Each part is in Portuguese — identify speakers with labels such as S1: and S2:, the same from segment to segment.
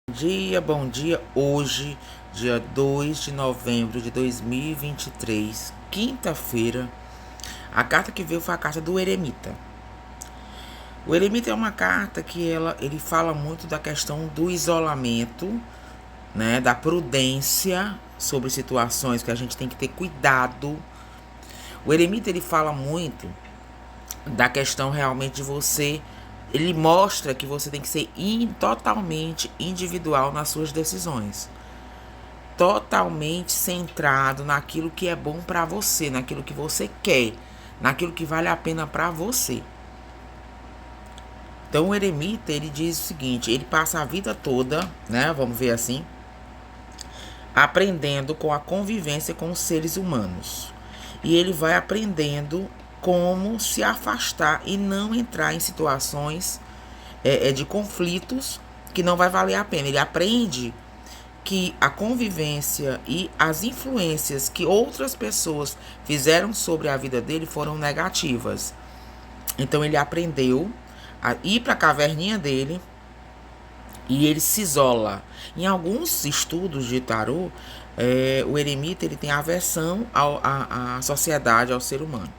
S1: Bom dia. Hoje, dia 2 de novembro de 2023, quinta-feira. A carta que veio foi a carta do Eremita. O Eremita é uma carta que ele fala muito da questão do isolamento, né, da prudência sobre situações que a gente tem que ter cuidado. O Eremita ele fala muito da questão realmente de você. Ele mostra que você tem que ser totalmente individual nas suas decisões. Totalmente centrado naquilo que é bom para você, naquilo que você quer, naquilo que vale a pena para você. Então o eremita, ele diz o seguinte, ele passa a vida toda, né, vamos ver assim, aprendendo com a convivência com os seres humanos. E ele vai aprendendo como se afastar e não entrar em situações de conflitos que não vai valer a pena. Ele aprende que a convivência e as influências que outras pessoas fizeram sobre a vida dele foram negativas. Então ele aprendeu a ir para a caverninha dele e ele se isola. Em alguns estudos de tarô, o eremita ele tem aversão à sociedade, ao ser humano.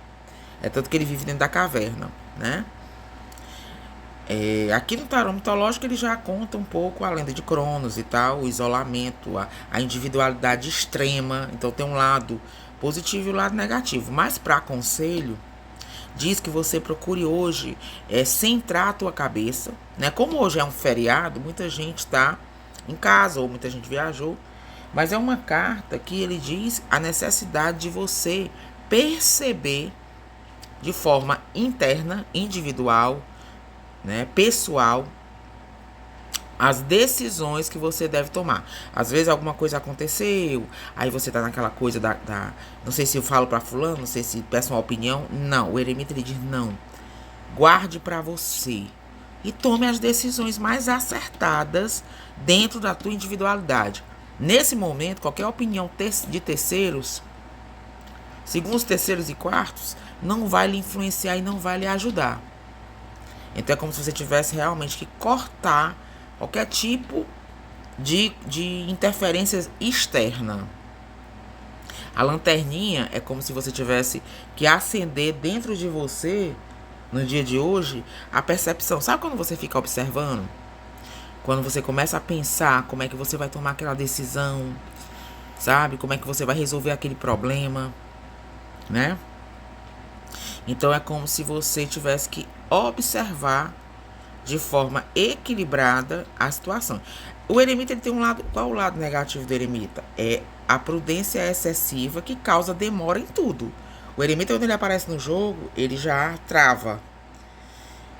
S1: É tanto que ele vive dentro da caverna, né? Aqui no tarô mitológico ele já conta um pouco a lenda de Cronos e tal, o isolamento, a individualidade extrema. Então tem um lado positivo e um lado negativo. Mas para conselho, diz que você procure hoje centrar a tua cabeça, né? Como hoje é um feriado, muita gente está em casa ou muita gente viajou. Mas é uma carta que ele diz a necessidade de você perceber de forma interna, individual, né, pessoal, as decisões que você deve tomar. Às vezes alguma coisa aconteceu, aí você tá naquela coisa não sei se eu falo para fulano, não sei se peço uma opinião. Não, o eremita ele diz não. Guarde para você e tome as decisões mais acertadas dentro da tua individualidade. Nesse momento, qualquer opinião de terceiros, segundos, terceiros e quartos, não vai lhe influenciar e não vai lhe ajudar. Então é como se você tivesse realmente que cortar qualquer tipo de interferência externa. A lanterninha é como se você tivesse que acender dentro de você, no dia de hoje, a percepção. Sabe quando você fica observando? Quando você começa a pensar como é que você vai tomar aquela decisão, sabe? Como é que você vai resolver aquele problema, né? Então é como se você tivesse que observar de forma equilibrada a situação. O eremita ele tem um lado. Qual é o lado negativo do eremita? É a prudência excessiva que causa demora em tudo. O eremita, quando ele aparece no jogo, ele já trava.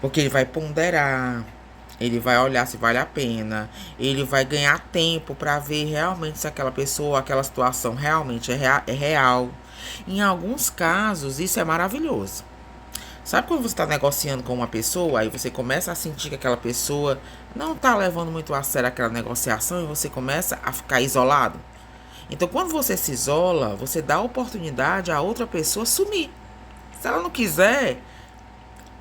S1: Porque ele vai ponderar, ele vai olhar se vale a pena, ele vai ganhar tempo para ver realmente se aquela pessoa, aquela situação realmente é real. Em alguns casos, isso é maravilhoso. Sabe quando você está negociando com uma pessoa, aí você começa a sentir que aquela pessoa não está levando muito a sério aquela negociação e você começa a ficar isolado? Então, quando você se isola, você dá a oportunidade a outra pessoa sumir. Se ela não quiser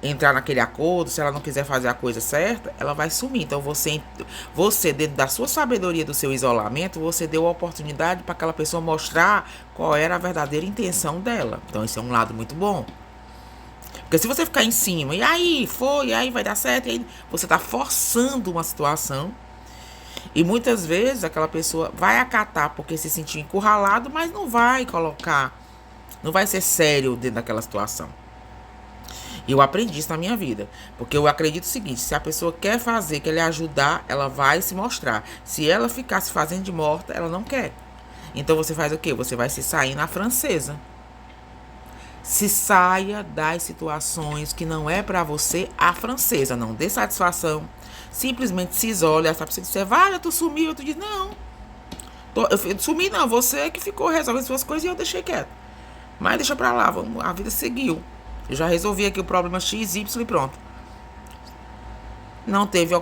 S1: entrar naquele acordo, se ela não quiser fazer a coisa certa, ela vai sumir. Então, você dentro da sua sabedoria, do seu isolamento, você deu a oportunidade para aquela pessoa mostrar qual era a verdadeira intenção dela. Então, esse é um lado muito bom. Porque se você ficar em cima, e aí vai dar certo, e aí você está forçando uma situação. E muitas vezes aquela pessoa vai acatar porque se sentiu encurralado, mas não vai não vai ser sério dentro daquela situação. E eu aprendi isso na minha vida. Porque eu acredito o seguinte, se a pessoa quer fazer, quer lhe ajudar, ela vai se mostrar. Se ela ficar se fazendo de morta, ela não quer. Então você faz o quê? Você vai se sair na francesa. Se saia das situações que não é para você a francesa. Não dê satisfação. Simplesmente se isole. Essa pessoa diz, vai, tu sumiu. Tu diz, não. Eu sumi não, você que ficou resolvendo suas coisas e eu deixei quieto. Mas deixa pra lá, a vida seguiu. Eu já resolvi aqui o problema X, Y e pronto. Não teve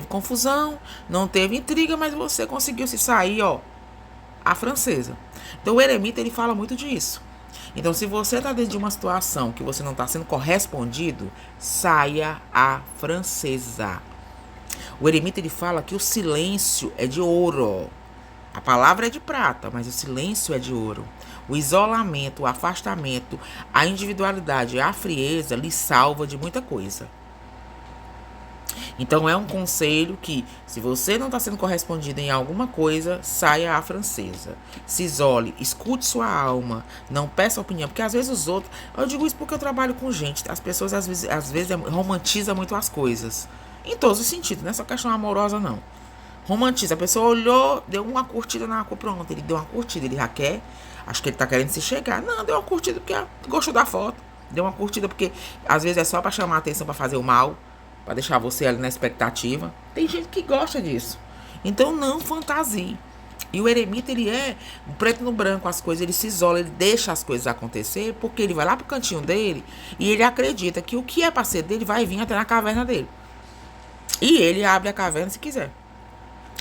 S1: confusão, não teve intriga, mas você conseguiu se sair, ó, a francesa. Então o eremita, ele fala muito disso. Então, se você está dentro de uma situação que você não está sendo correspondido, saia a francesa. O eremita, ele fala que o silêncio é de ouro. A palavra é de prata, mas o silêncio é de ouro. O isolamento, o afastamento, a individualidade, a frieza lhe salva de muita coisa. Então é um conselho que, se você não está sendo correspondido em alguma coisa, saia à francesa. Se isole, escute sua alma, não peça opinião, porque às vezes os outros... Eu digo isso porque eu trabalho com gente, as pessoas às vezes romantizam muito as coisas. Em todos os sentidos, não é só questão amorosa, não. Romantiza, a pessoa olhou, deu uma curtida na cor, pronto, ele deu uma curtida, ele já quer, acho que ele tá querendo se chegar. Não, deu uma curtida porque gostou da foto, deu uma curtida porque às vezes é só pra chamar a atenção, pra fazer o mal, pra deixar você ali na expectativa. Tem gente que gosta disso, então não fantasie. E o eremita, ele é um preto no branco, as coisas, ele se isola, ele deixa as coisas acontecer, porque ele vai lá pro cantinho dele e ele acredita que o que é pra ser dele vai vir até na caverna dele. E ele abre a caverna se quiser.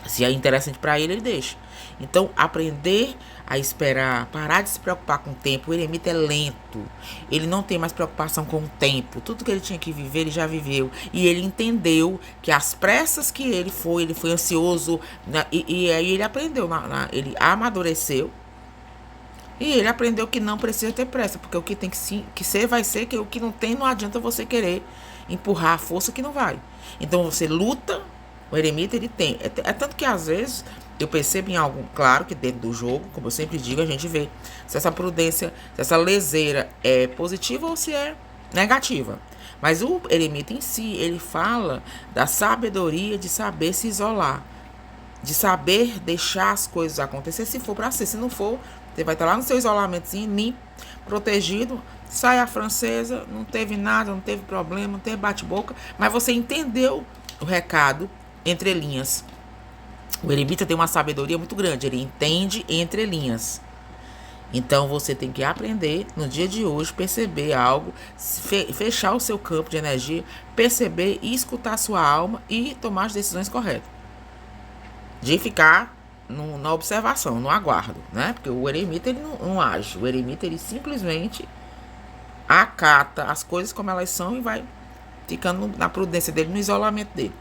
S1: Se é interessante para ele, ele deixa. Então, aprender a esperar, parar de se preocupar com o tempo. O eremita é lento. Ele não tem mais preocupação com o tempo. Tudo que ele tinha que viver, ele já viveu. E ele entendeu que as pressas que ele foi ansioso. E aí ele aprendeu, ele amadureceu. E ele aprendeu que não precisa ter pressa. Porque o que tem que ser, vai ser. Que o que não tem, não adianta você querer empurrar a força que não vai. Então, você luta. O eremita, ele tem. É tanto que às vezes eu percebo em algo, claro que dentro do jogo, como eu sempre digo, a gente vê se essa prudência, se essa leseira é positiva ou se é negativa. Mas o eremita em si, ele fala da sabedoria de saber se isolar, de saber deixar as coisas acontecer se for para ser. Se não for, você vai estar lá no seu isolamentozinho, limpo, protegido, sai a francesa, não teve nada, não teve problema, não teve bate-boca, mas você entendeu o recado entre linhas. O eremita tem uma sabedoria muito grande, ele entende entre linhas. Então você tem que aprender no dia de hoje, perceber algo, fechar o seu campo de energia, perceber e escutar a sua alma e tomar as decisões corretas. De ficar na observação, no aguardo, né? Porque o eremita, ele não age. O eremita, ele simplesmente acata as coisas como elas são e vai ficando na prudência dele, no isolamento dele.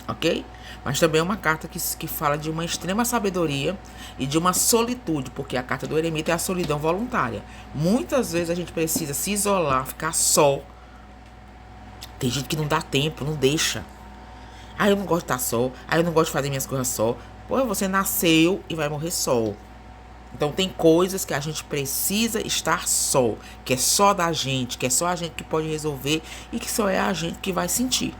S1: Ok? Mas também é uma carta que fala de uma extrema sabedoria e de uma solitude, porque a carta do eremita é a solidão voluntária. Muitas vezes a gente precisa se isolar, ficar só. Tem gente que não dá tempo, não deixa. Ah, eu não gosto de estar só. Ah, eu não gosto de fazer minhas coisas só. Pô, você nasceu e vai morrer só. Então tem coisas que a gente precisa estar só, que é só da gente, que é só a gente que pode resolver e que só é a gente que vai sentir.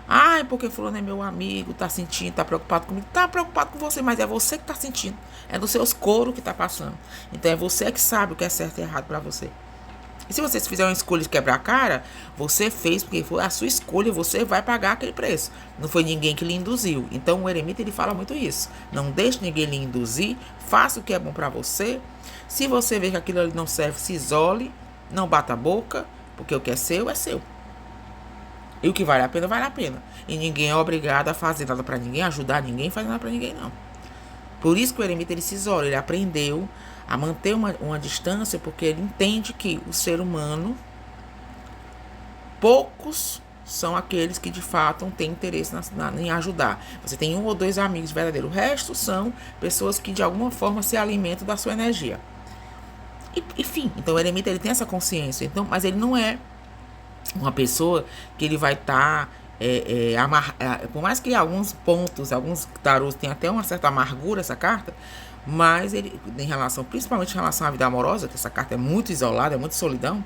S1: Ai, porque fulano é meu amigo, tá sentindo, tá preocupado comigo. Tá preocupado com você, mas é você que tá sentindo. É nos seus coros que tá passando. Então é você que sabe o que é certo e errado pra você. E se você fizer uma escolha de quebrar a cara, você fez porque foi a sua escolha, você vai pagar aquele preço. Não foi ninguém que lhe induziu. Então o eremita, ele fala muito isso. Não deixe ninguém lhe induzir, faça o que é bom pra você. Se você ver que aquilo ali não serve, se isole, não bata a boca, porque o que é seu, é seu. E o que vale a pena, vale a pena. E ninguém é obrigado a fazer nada pra ninguém, ajudar ninguém, fazer nada pra ninguém, não. Por isso que o eremita, ele se isola, ele aprendeu a manter uma distância, porque ele entende que o ser humano, poucos são aqueles que de fato têm interesse em ajudar. Você tem 1 ou 2 amigos verdadeiros, o resto são pessoas que de alguma forma se alimentam da sua energia. Enfim, então o eremita, ele tem essa consciência, então, mas ele não é uma pessoa que ele vai estar por mais que alguns pontos, alguns tarôs tenham até uma certa amargura essa carta, mas ele, principalmente em relação à vida amorosa, que essa carta é muito isolada, é muito solidão,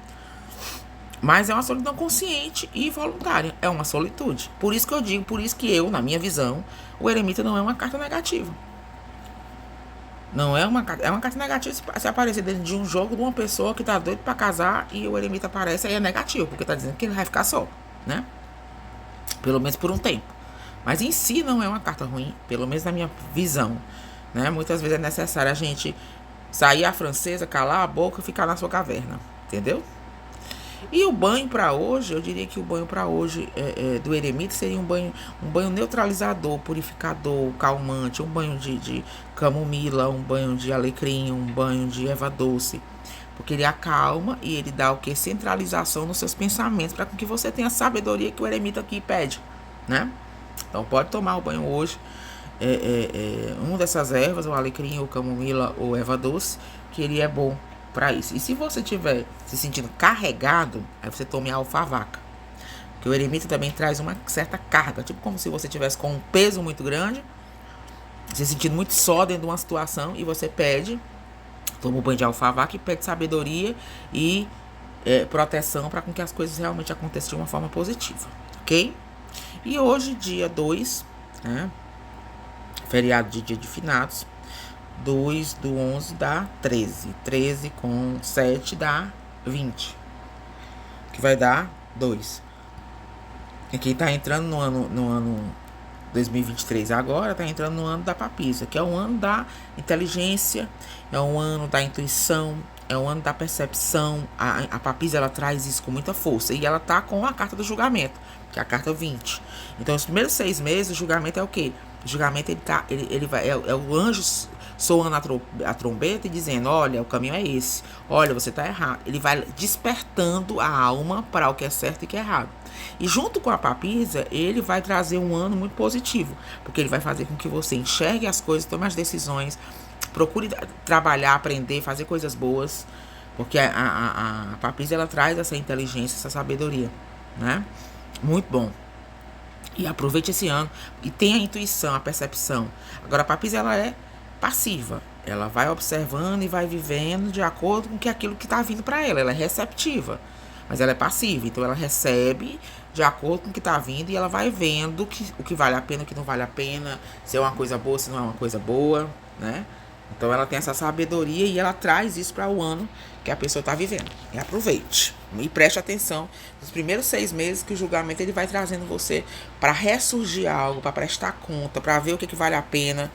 S1: mas é uma solidão consciente e voluntária, é uma solitude. Por isso que eu digo, por isso que eu, na minha visão, o eremita não é uma carta negativa. Não é uma carta, é uma carta negativa se aparecer dentro de um jogo de uma pessoa que tá doida pra casar e o eremita aparece, aí é negativo, porque tá dizendo que ele vai ficar só, né? Pelo menos por um tempo. Mas em si não é uma carta ruim, pelo menos na minha visão, né? Muitas vezes é necessário a gente sair à francesa, calar a boca e ficar na sua caverna, entendeu? E o banho para hoje, eu diria que o banho para hoje do eremita seria um banho neutralizador, purificador, calmante, um banho de camomila, um banho de alecrim, um banho de erva doce, porque ele acalma e ele dá o que? Centralização nos seus pensamentos, para que você tenha a sabedoria que o eremita aqui pede, né? Então pode tomar o banho hoje. Uma dessas ervas, o alecrim, ou camomila, ou erva doce, que ele é bom para isso. E se você tiver se sentindo carregado, aí você tome a alfavaca. Porque o eremita também traz uma certa carga, tipo como se você tivesse com um peso muito grande, se sentindo muito só dentro de uma situação, e você pede, toma um banho de alfavaca e pede sabedoria e proteção para com que as coisas realmente aconteçam de uma forma positiva, ok? E hoje, dia 2, né, feriado de dia de finados, 2 do 11 dá 13, 13 com 7 dá 20, que vai dar 2. E quem tá entrando no ano 2023 agora, tá entrando no ano da papisa, que é o ano da inteligência, é o ano da intuição, é o ano da percepção. A papisa, ela traz isso com muita força, e ela tá com a carta do julgamento, que é a carta 20. Então, os primeiros 6 meses, o julgamento é o quê? O julgamento, ele vai, é o anjo soando a trombeta e dizendo: olha, o caminho é esse, olha, você tá errado. Ele vai despertando a alma para o que é certo e o que é errado. E junto com a papisa, ele vai trazer um ano muito positivo, porque ele vai fazer com que você enxergue as coisas, tome as decisões, procure trabalhar, aprender, fazer coisas boas, porque a papisa, ela traz essa inteligência, essa sabedoria, né? Muito bom. E aproveite esse ano e tenha a intuição, a percepção. Agora, a papisa, ela é passiva. Ela vai observando e vai vivendo de acordo com aquilo que está vindo para ela. Ela é receptiva, mas ela é passiva. Então, ela recebe de acordo com o que está vindo e ela vai vendo o que vale a pena, o que não vale a pena, se é uma coisa boa, se não é uma coisa boa, né? Então, ela tem essa sabedoria e ela traz isso para o ano que a pessoa está vivendo. E aproveite. E preste atenção nos primeiros 6 meses, que o julgamento, ele vai trazendo você para ressurgir algo, para prestar conta, para ver o que vale a pena,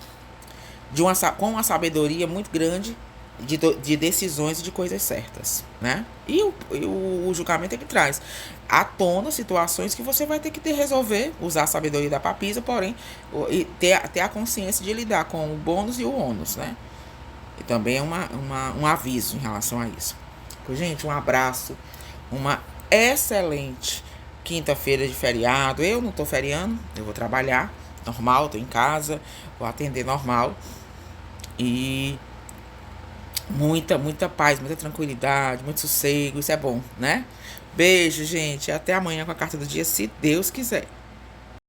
S1: com uma sabedoria muito grande de decisões e de coisas certas, né? E o julgamento, ele traz à tona situações que você vai ter que resolver, usar a sabedoria da papisa, porém, ter a consciência de lidar com o bônus e o ônus, né? E também é um aviso em relação a isso. Gente, um abraço, uma excelente quinta-feira de feriado. Eu não tô feriando, eu vou trabalhar normal, tô em casa, vou atender normal. E muita paz, muita tranquilidade, muito sossego, isso é bom, né? Beijo, gente, até amanhã com a carta do dia, se Deus quiser.